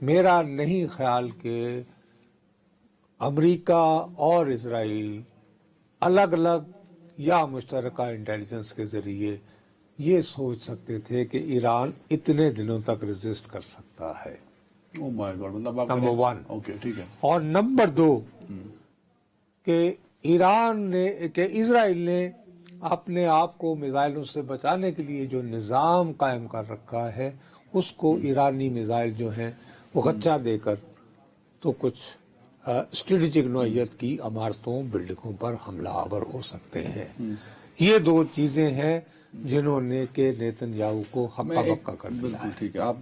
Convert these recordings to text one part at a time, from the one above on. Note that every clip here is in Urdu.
میرا نہیں خیال کہ امریکہ اور اسرائیل الگ الگ یا مشترکہ انٹیلیجنس کے ذریعے یہ سوچ سکتے تھے کہ ایران اتنے دنوں تک ریزسٹ کر سکتا ہے. او مائی گاڈ، مطلب آپ نمبر 1. اوکے ٹھیک ہے. اور نمبر 2 کہ ایران نے کہ اسرائیل نے اپنے آپ کو میزائلوں سے بچانے کے لیے جو نظام قائم کر رکھا ہے اس کو ایرانی میزائل جو ہیں وہ غچہ دے کر تو کچھ اسٹریٹجک نوعیت کی عمارتوں بلڈنگوں پر حملہ آور ہو سکتے ہیں. یہ 2 چیزیں ہیں جنہوں نے کہ نیتن یاہو کو ہکا بکا کر دیا. بالکل ٹھیک ہے. آپ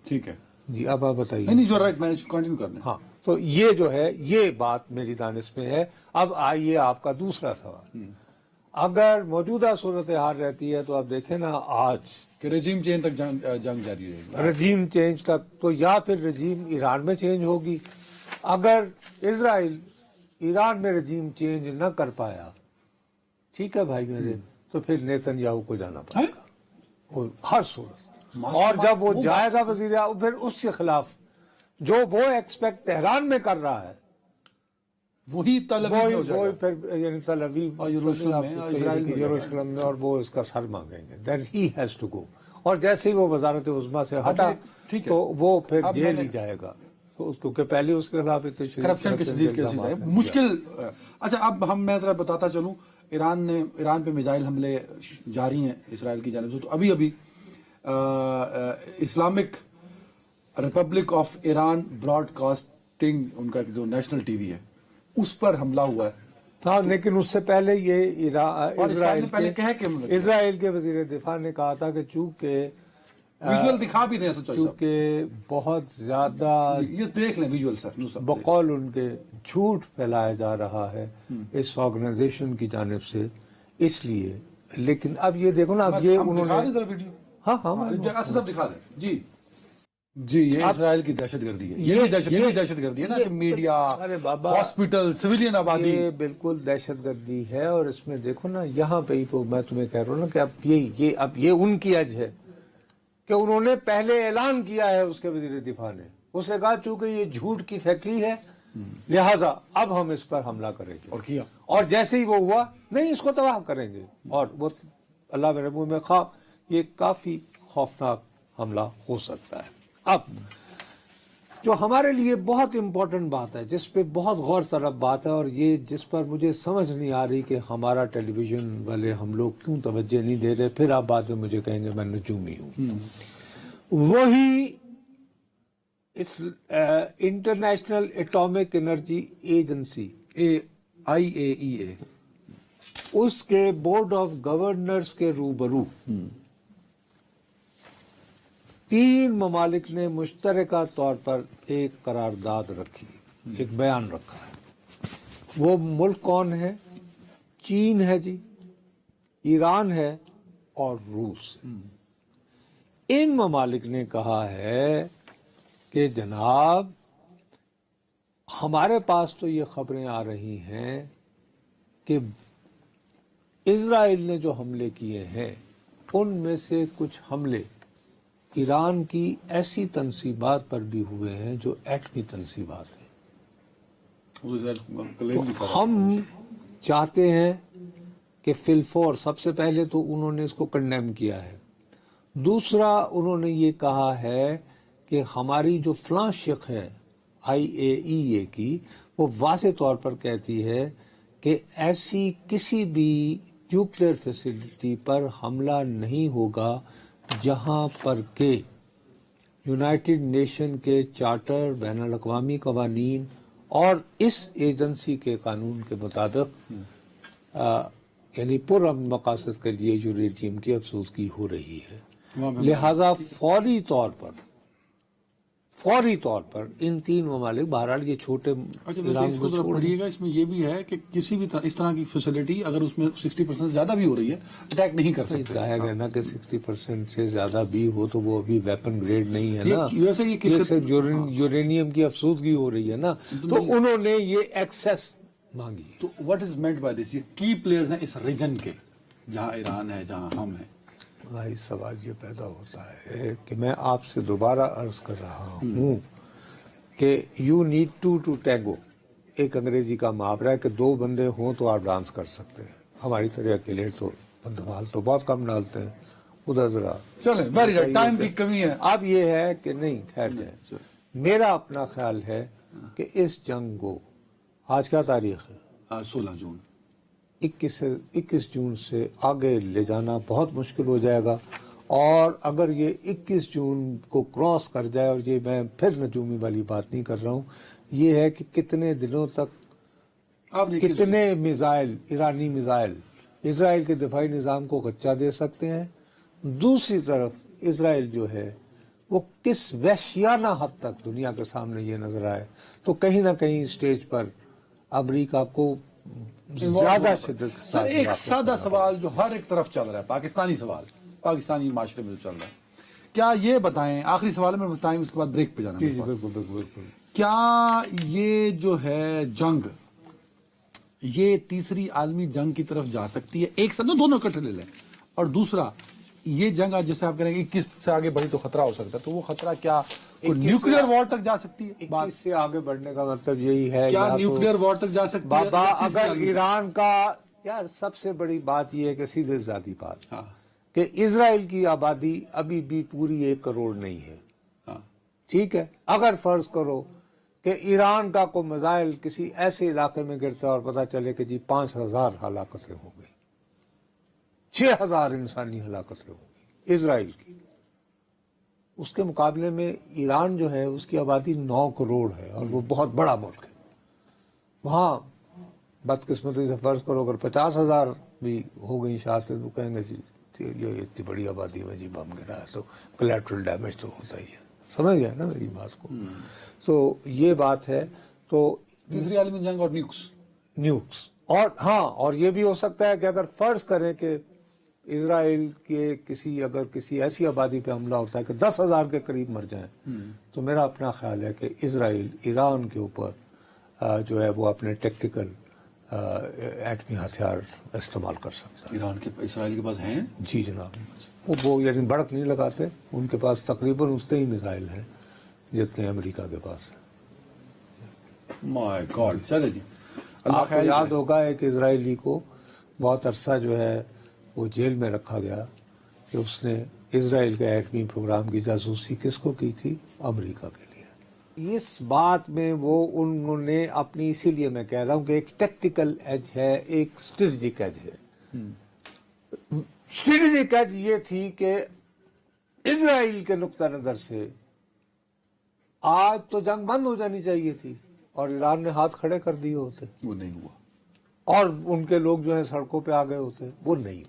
ٹھیک ہے جی اب آپ بتائیے. نہیں جو رائٹ میں کنٹینیو کرنا. ہاں تو یہ جو ہے یہ بات میری دانش میں ہے. اب آئیے آپ کا دوسرا سوال. اگر موجودہ صورتحال رہتی ہے تو آپ دیکھیں نا آج کہ رجیم چینج تک جنگ جاری رہے گی. رجیم چینج تک تو یا پھر رجیم ایران میں چینج ہوگی. اگر اسرائیل ایران میں رجیم چینج نہ کر پایا ٹھیک ہے بھائی میرے تو پھر نیتن یاہو کو جانا پڑے گا ہر صورت. اور جب وہ جائے گا وزیر اعظم پھر اس کے خلاف جو وہ ایکسپیکٹ تہران میں کر رہا ہے وہی تل ابیب میں ہو جائے گا. پھر یعنی تل ابیب اور یروشلم میں اور وہ اس کا سر مانگیں گے. دین ہی ہیز ٹو گو. اور جیسے ہی وہ وزارت عظمیٰ سے ہٹا تو وہ پھر جیل ہی جائے گا کیونکہ پہلے اس کے خلاف کرپشن کے شدید کیسز ہے مشکل. اچھا اب میں ذرا بتاتا چلوں ایران پہ میزائل حملے جاری ہیں اسرائیل کی جانب سے. تو ابھی Islamic Republic of Iran broadcasting ان کا جو نیشنل ٹی وی ہے اس پر حملہ ہوا ہے. ہاں لیکن اس سے پہلے یہ اسرائیل کے وزیر دفاع نے کہا تھا کہ چونکہ ویژول دکھا بھی دیں چونکہ بہت زیادہ یہ دیکھ لیں ویژول سر بقول ان کے جھوٹ پھیلایا جا رہا ہے اس آرگنائزیشن کی جانب سے اس لیے. لیکن اب یہ دیکھو نا اب یہ انہوں نے ہاں سب دکھا دیں جی یہ اسرائیل کی دہشت گردی ہے. یہ دہشت گردی ہے نا کہ میڈیا ہاسپٹل سویلین آبادی یہ بالکل دہشت گردی ہے. اور اس میں دیکھو نا یہاں پہ ہی تو میں تمہیں کہہ رہا ہوں نا کہ اب یہ ان کی ایج ہے کہ انہوں نے پہلے اعلان کیا ہے اس کے وزیر دفاع نے. اس نے کہا چونکہ یہ جھوٹ کی فیکٹری ہے لہذا اب ہم اس پر حملہ کریں گے. اور کیا. اور جیسے ہی وہ ہوا نہیں اس کو تباہ کریں گے. اور وہ اللہ میرے منہ میں یہ کافی خوفناک حملہ ہو سکتا ہے. اب جو ہمارے لیے بہت امپورٹنٹ بات ہے جس پہ بہت غور طلب بات ہے اور یہ جس پر مجھے سمجھ نہیں آ رہی کہ ہمارا ٹیلی ویژن والے ہم لوگ کیوں توجہ نہیں دے رہے. پھر آپ بعد میں مجھے کہیں گے میں نجومی ہوں. وہی اس International Atomic Energy Agency IAEA اس کے بورڈ آف گورنرز کے روبرو 3 ممالک نے مشترکہ طور پر ایک قرارداد رکھی ایک بیان رکھا ہے. وہ ملک کون ہے؟ چین ہے جی، ایران ہے اور روس. ان ممالک نے کہا ہے کہ جناب ہمارے پاس تو یہ خبریں آ رہی ہیں کہ اسرائیل نے جو حملے کیے ہیں ان میں سے کچھ حملے ایران کی ایسی تنصیبات پر بھی ہوئے ہیں جو ایٹمی تنصیبات ہیں. ہم چاہتے ہیں کہ فلفور سب سے پہلے تو انہوں نے اس کو کنڈیم کیا ہے. دوسرا انہوں نے یہ کہا ہے کہ ہماری جو فلاں شق ہے IAEA کی وہ واضح طور پر کہتی ہے کہ ایسی کسی بھی نیوکلیئر فیسلٹی پر حملہ نہیں ہوگا جہاں پر کہ یونائٹڈ نیشن کے چارٹر بین الاقوامی قوانین اور اس ایجنسی کے قانون کے مطابق یعنی پرامن مقاصد کے لیے یورینیم کی افزودگی ہو رہی ہے. لہذا فوری طور پر ان 3 ممالک بہرحال یہ چھوٹے اس کو پڑھیے گا. اس میں یہ بھی ہے کہ کسی بھی اس طرح کی فیسلٹی اگر اس میں 60% زیادہ بھی ہو رہی ہے اٹیک نہیں کر سکتے. ظاہر ہے نا کہ 60% سے زیادہ بھی ہو تو وہ ابھی ویپن گریڈ نہیں ہے نا. ویسے یہ یورینیم کی افزودگی ہو رہی ہے نا تو انہوں نے یہ ایکسیس مانگی. تو what is meant by this? یہ کی پلیئرز ہیں اس ریجن کے جہاں ایران ہے جہاں ہم ہیں. بھائی سوال یہ پیدا ہوتا ہے کہ میں آپ سے دوبارہ عرض کر رہا ہوں کہ یو نیڈ ٹو ٹینگو. ایک انگریزی کا محاورہ ہے کہ دو بندے ہوں تو آپ ڈانس کر سکتے ہیں. ہماری طرح اکیلے تو دھمال تو بہت کم ڈالتے ہیں. ادھر ذرا چلیں ویری رائٹ، ٹائم کی کمی ہے. اب یہ ہے کہ نہیں ٹھہر جائیں. میرا اپنا خیال ہے کہ اس جنگ کو آج کیا تاریخ ہے؟ 16 جون. 21 جون سے آگے لے جانا بہت مشکل ہو جائے گا. اور اگر یہ 21 جون کو کراس کر جائے، اور یہ میں پھر نجومی والی بات نہیں کر رہا ہوں، یہ ہے کہ کتنے دنوں تک آپ نے کتنے میزائل، ایرانی میزائل اسرائیل کے دفاعی نظام کو خدشہ دے سکتے ہیں. دوسری طرف اسرائیل جو ہے وہ کس وحشیانہ حد تک دنیا کے سامنے یہ نظر آئے. تو کہیں نہ کہیں اسٹیج پر امریکہ کو زیادہ شدت کے سر ساتھ ایک مواقع سادہ کرنا سوال جو ہر ایک طرف چل رہا ہے، پاکستانی سوال، پاکستانی معاشرے میں جو چل رہا ہے، کیا یہ بتائیں، آخری سوال میں ٹائم اس کے بعد بریک پہ جانا جی ہے. جی بالکل بالکل بالکل. کیا یہ جو ہے جنگ یہ تیسری عالمی جنگ کی طرف جا سکتی ہے؟ ایک ساتھ دونوں اکٹھے لے لیں. اور دوسرا یہ جنگ آج جیسے آپ کہہ رہے ہیں 21 سے آگے بڑھی تو خطرہ ہو سکتا ہے، تو وہ خطرہ کیا نیوکلیئر وار تک جا سکتی ہے؟ 21 سے آگے بڑھنے کا مطلب یہی ہے کیا یا تو نیوکلیئر وار تک جا سکتی ہے؟ بابا 31 اگر ایران کا، یار سب سے بڑی بات یہ ہے کہ سیدھے ذاتی بات ہاں کہ اسرائیل کی آبادی ابھی بھی پوری 1 کروڑ نہیں ہے. ہاں ٹھیک ہے، اگر فرض کرو کہ ایران کا کوئی میزائل کسی ایسے علاقے میں گرتا ہے اور پتہ چلے کہ جی 5000 ہلاکتیں ہو گئی، 6000 انسانی ہلاکتیں ہو گئی اسرائیل کی، اس کے مقابلے میں ایران جو ہے اس کی آبادی 9 کروڑ ہے اور وہ بہت بڑا ملک ہے. وہاں بدقسمتی سے فرض کرو اگر 50,000 بھی ہو گئی شاید تو کہیں گے جی یہ اتنی بڑی آبادی میں جی بم گرا ہے تو کولیٹرل ڈیمیج تو ہوتا ہی ہے. سمجھ گیا نا میری بات کو؟ تو یہ بات ہے. تو تیسری عالمی جنگ اور نیوکس اور ہاں، اور یہ بھی ہو سکتا ہے کہ اگر فرض کریں کہ اسرائیل کے اگر کسی ایسی آبادی پہ حملہ ہوتا ہے کہ 10,000 کے قریب مر جائیں، تو میرا اپنا خیال ہے کہ اسرائیل ایران کے اوپر جو ہے وہ اپنے ٹیکٹیکل ایٹمی ہتھیار استعمال کر سکتا ہے. ایران کے اسرائیل کے پاس ہیں؟ جی جناب، وہ یعنی بڑک نہیں لگاتے، ان کے پاس تقریباً اتنے ہی میزائل ہیں جتنے امریکہ کے پاس ہیں. مائی گاڈ. چلے جی، آپ کو یاد ہوگا ایک اسرائیلی کو بہت عرصہ جو ہے وہ جیل میں رکھا گیا کہ اس نے اسرائیل کے ایٹمی پروگرام کی جاسوسی کس کو کی تھی؟ امریکہ کے لیے. اس بات میں وہ انہوں نے اپنی، اسی لیے میں کہہ رہا ہوں کہ ایک ٹیکٹیکل ایج ہے، ایک اسٹریٹجک ایج ہے. اسٹریٹجک ایج یہ تھی کہ اسرائیل کے نقطہ نظر سے آج تو جنگ بند ہو جانی چاہیے تھی اور ایران نے ہاتھ کھڑے کر دیے ہوتے، وہ نہیں ہوا، اور ان کے لوگ جو ہیں سڑکوں پہ آ گئے ہوتے، وہ نہیں.